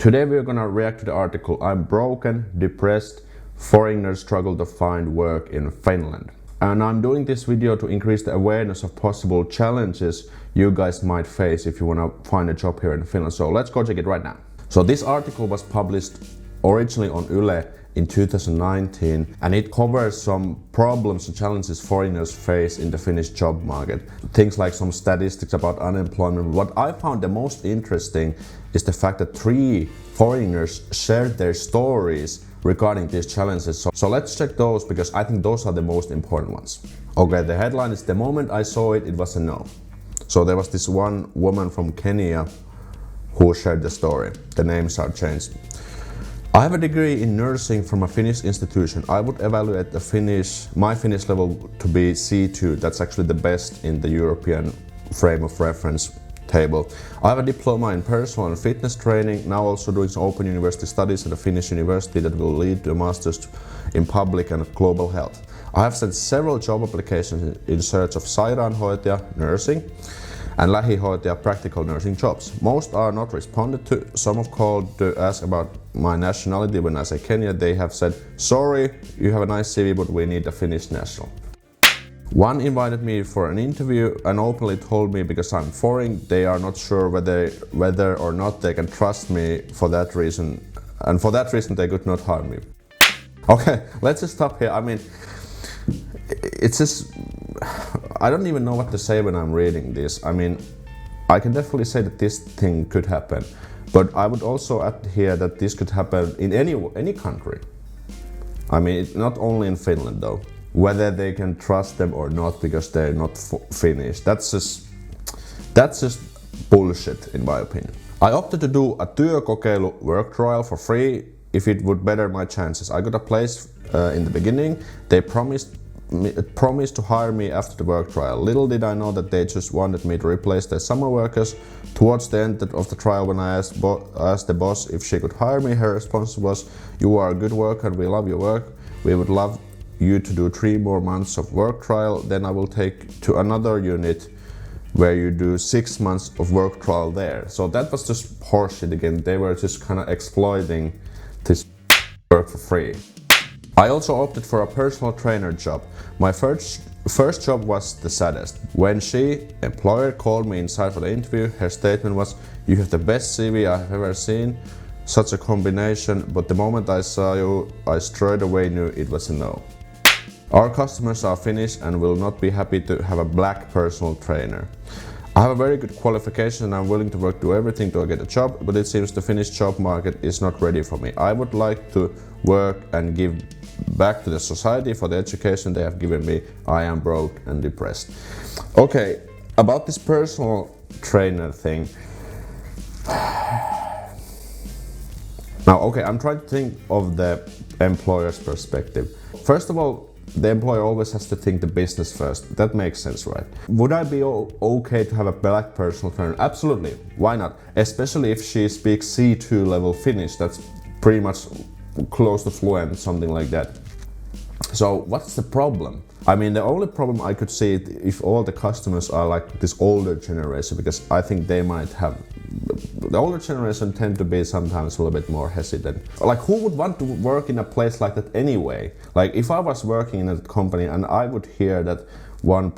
Today we're gonna react to the article "I'm broken, depressed, foreigners struggle to find work in Finland." And I'm doing this video to increase the awareness of possible challenges you guys might face if you wanna find a job here in Finland. So let's go check it right now. So this article was published originally on Yle in 2019, and it covers some problems and challenges foreigners face in the Finnish job market. Things like some statistics about unemployment. What I found the most interesting is the fact that 3 foreigners shared their stories regarding these challenges. So let's check those, because I think those are the most important ones. Okay, the headline is "The moment I saw it, it was a no." So there was this one woman from Kenya who shared the story. The names are changed. "I have a degree in nursing from a Finnish institution. I would evaluate my Finnish level to be C2. That's actually the best in the European frame of reference table. I have a diploma in personal and fitness training, now also doing some open university studies at a Finnish university that will lead to a master's in public and global health. I have sent several job applications in search of sairaanhoitaja nursing and lähihoitaja practical nursing jobs. Most are not responded to. Some have called to ask about my nationality. When I say Kenya, they have said, sorry, you have a nice CV, but we need a Finnish national. One invited me for an interview and openly told me because I'm foreign, they are not sure whether or not they can trust me for that reason. And for that reason, they could not hire me. Okay, let's just stop here. I mean, it's just, I don't even know what to say when I'm reading this. I mean, I can definitely say that this thing could happen, but I would also add here that this could happen in any country. I mean, not only in Finland though. Whether they can trust them or not because they're not Finnish. That's just bullshit in my opinion. I opted to do a työkokeilu work trial for free if it would better my chances. I got a place in the beginning. They promised to hire me after the work trial. Little did I know that they just wanted me to replace their summer workers. Towards the end of the trial, when I asked the boss if she could hire me, her response was, "You are a good worker and we love your work. We would love you to do 3 more months of work trial, then I will take to another unit where you do 6 months of work trial there." So that was just horseshit again. They were just kind of exploiting this work for free. I also opted for a personal trainer job. My first job was the saddest. When employer called me inside for the interview, her statement was, "You have the best CV I have ever seen. Such a combination, but the moment I saw you, I straight away knew it was a no. Our customers are Finnish and will not be happy to have a black personal trainer. I have a very good qualification and I'm willing to do everything to get a job, but it seems the Finnish job market is not ready for me. I would like to work and give back to the society for the education they have given me. I am broke and depressed." Okay, about this personal trainer thing. Now, okay, I'm trying to think of the employer's perspective. First of all, the employer always has to think the business first. That makes sense, right? Would I be okay to have a black personal trainer? Absolutely. Why not? Especially if she speaks C2 level Finnish. That's pretty much close to fluent, something like that. So what's the problem? I mean, the only problem I could see if all the customers are like this older generation, because I think they might have, the older generation tend to be sometimes a little bit more hesitant. Like, who would want to work in a place like that anyway? Like, if I was working in a company and I would hear that one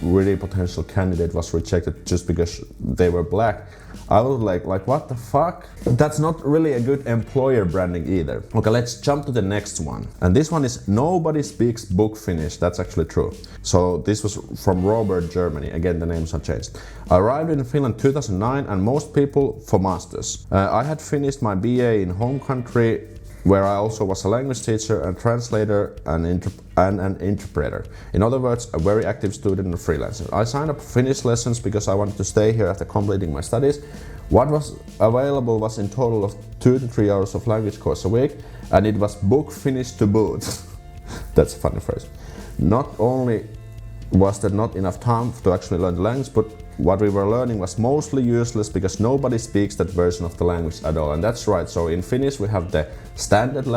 really potential candidate was rejected just because they were black, I was like what the fuck? That's not really a good employer branding either. Okay, let's jump to the next one. And this one is "Nobody speaks book Finnish." That's actually true. So this was from Robert, Germany. Again, the names are changed. I arrived in Finland 2009 and most people for masters. I had finished my BA in home country, where I also was a language teacher and translator and an interpreter. In other words, a very active student and freelancer. I signed up for Finnish lessons because I wanted to stay here after completing my studies. What was available was in total of 2 to 3 hours of language course a week, and it was book Finnish to boot. That's a funny phrase. Not only was there not enough time to actually learn the language, but what we were learning was mostly useless because nobody speaks that version of the language at all. And that's right. So in Finnish we have the standard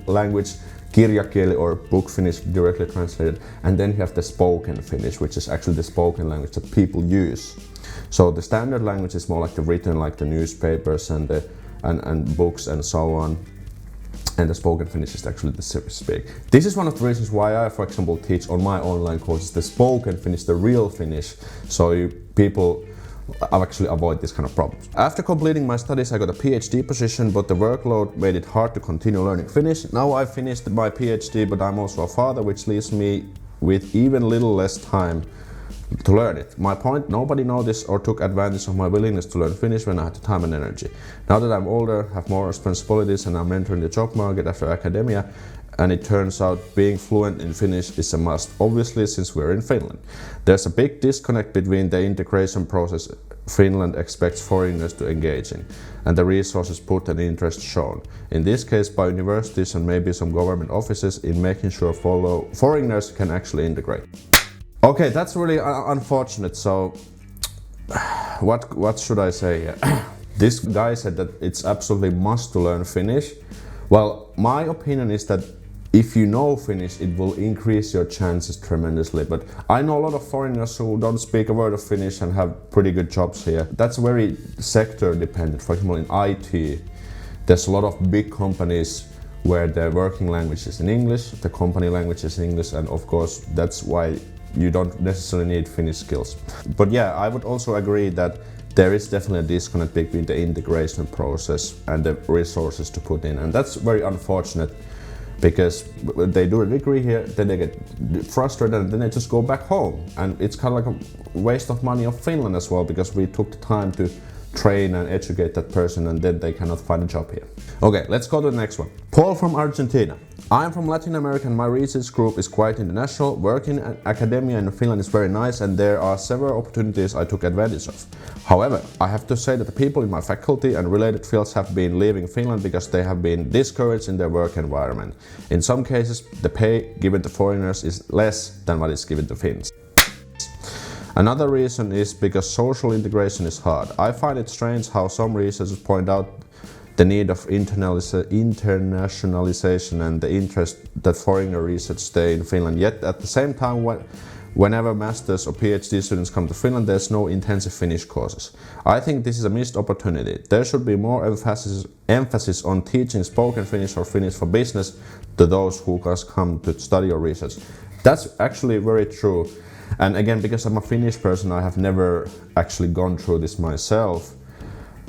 language, kirjakieli or book Finnish directly translated, and then you have the spoken Finnish, which is actually the spoken language that people use. So the standard language is more like the written, like the newspapers and the and books and so on. And the spoken Finnish is actually the speak. This is one of the reasons why I, for example, teach on my online courses the spoken Finnish, the real Finnish, so people actually avoid this kind of problems. After completing my studies, I got a PhD position, but the workload made it hard to continue learning Finnish. Now I finished my PhD, but I'm also a father, which leaves me with even little less time to learn it. My point, nobody noticed or took advantage of my willingness to learn Finnish when I had the time and energy. Now that I'm older, have more responsibilities and I'm entering the job market after academia, and it turns out being fluent in Finnish is a must, obviously since we're in Finland. There's a big disconnect between the integration process Finland expects foreigners to engage in, and the resources put and interest shown, in this case by universities and maybe some government offices, in making sure foreigners can actually integrate. Okay, that's really unfortunate. So, what should I say here? This guy said that it's absolutely must to learn Finnish. Well, my opinion is that if you know Finnish, it will increase your chances tremendously. But I know a lot of foreigners who don't speak a word of Finnish and have pretty good jobs here. That's very sector dependent. For example, in IT, there's a lot of big companies where the working language is in English, the company language is in English, and of course, that's why you don't necessarily need Finnish skills. But yeah, I would also agree that there is definitely a disconnect between the integration process and the resources to put in. And that's very unfortunate, because when they do a degree here, then they get frustrated and then they just go back home. And it's kind of like a waste of money of Finland as well, because we took the time to train and educate that person and then they cannot find a job here. Okay, let's go to the next one. Paul from Argentina. I'm from Latin America and my research group is quite international. Working in academia in Finland is very nice and there are several opportunities I took advantage of. However, I have to say that the people in my faculty and related fields have been leaving Finland because they have been discouraged in their work environment. In some cases, the pay given to foreigners is less than what is given to Finns. Another reason is because social integration is hard. I find it strange how some researchers point out the need of internationalization and the interest that foreigner research stay in Finland. Yet at the same time, whenever masters or PhD students come to Finland, there's no intensive Finnish courses. I think this is a missed opportunity. There should be more emphasis on teaching spoken Finnish or Finnish for business to those who come to study or research. That's actually very true. And again, because I'm a Finnish person, I have never actually gone through this myself.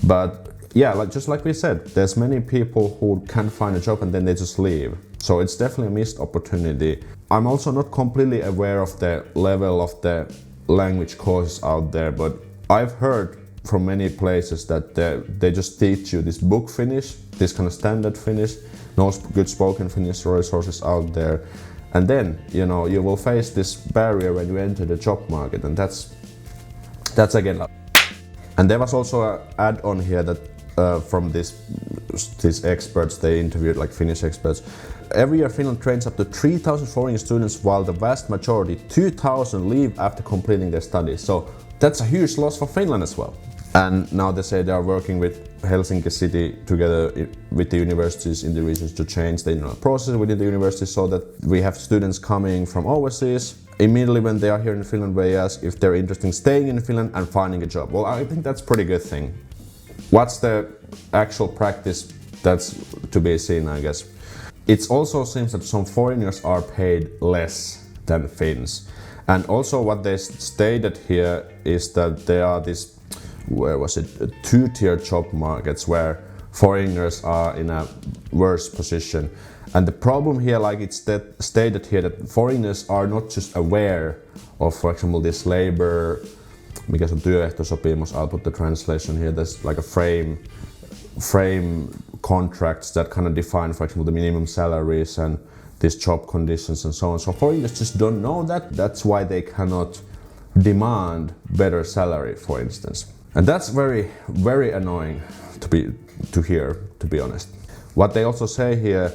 But yeah, just like we said, there's many people who can't find a job and then they just leave. So it's definitely a missed opportunity. I'm also not completely aware of the level of the language courses out there, but I've heard from many places that they just teach you this book Finnish, this kind of standard Finnish, no good spoken Finnish resources out there. And then, you know, you will face this barrier when you enter the job market, and that's again. And there was also an add-on here that from these experts they interviewed, like Finnish experts. Every year Finland trains up to 3,000 foreign students, while the vast majority, 2,000, leave after completing their studies. So that's a huge loss for Finland as well. And now they say they are working with Helsinki City together with the universities in the regions to change the process within the universities, so that we have students coming from overseas. Immediately when they are here in Finland, they ask if they're interested in staying in Finland and finding a job. Well, I think that's a pretty good thing. What's the actual practice? That's to be seen, I guess. It also seems that some foreigners are paid less than Finns. And also what they stated here is that there are this, two-tier job markets where foreigners are in a worse position. And the problem here, like it's stated here, that foreigners are not just aware of, for example, this labor, mikä se on työehtosopimus, I'll put the translation here, there's like a frame contracts that kind of define, for example, the minimum salaries and these job conditions and so on. So foreigners just don't know that. That's why they cannot demand better salary, for instance. And that's very, very annoying to hear, to be honest. What they also say here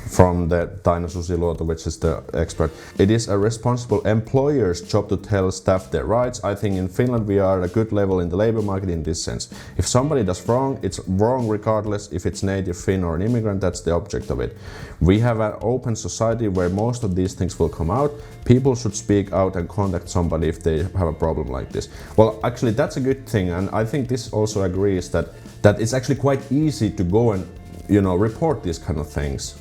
from the Taina Susiluoto, which is the expert, it is a responsible employer's job to tell staff their rights. I think in Finland we are at a good level in the labor market in this sense. If somebody does wrong, it's wrong regardless if it's native Finn or an immigrant, that's the object of it. We have an open society where most of these things will come out. People should speak out and contact somebody if they have a problem like this. Well, actually that's a good thing, and I think this also agrees that that it's actually quite easy to go and, you know, report these kind of things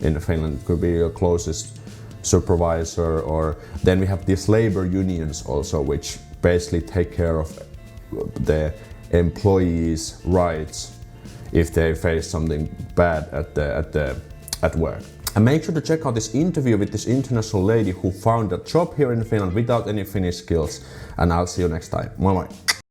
in Finland. It could be your closest supervisor, or then we have these labor unions also, which basically take care of the employees' rights if they face something bad at work. And make sure to check out this interview with this international lady who found a job here in Finland without any Finnish skills. And I'll see you next time. Moi moi!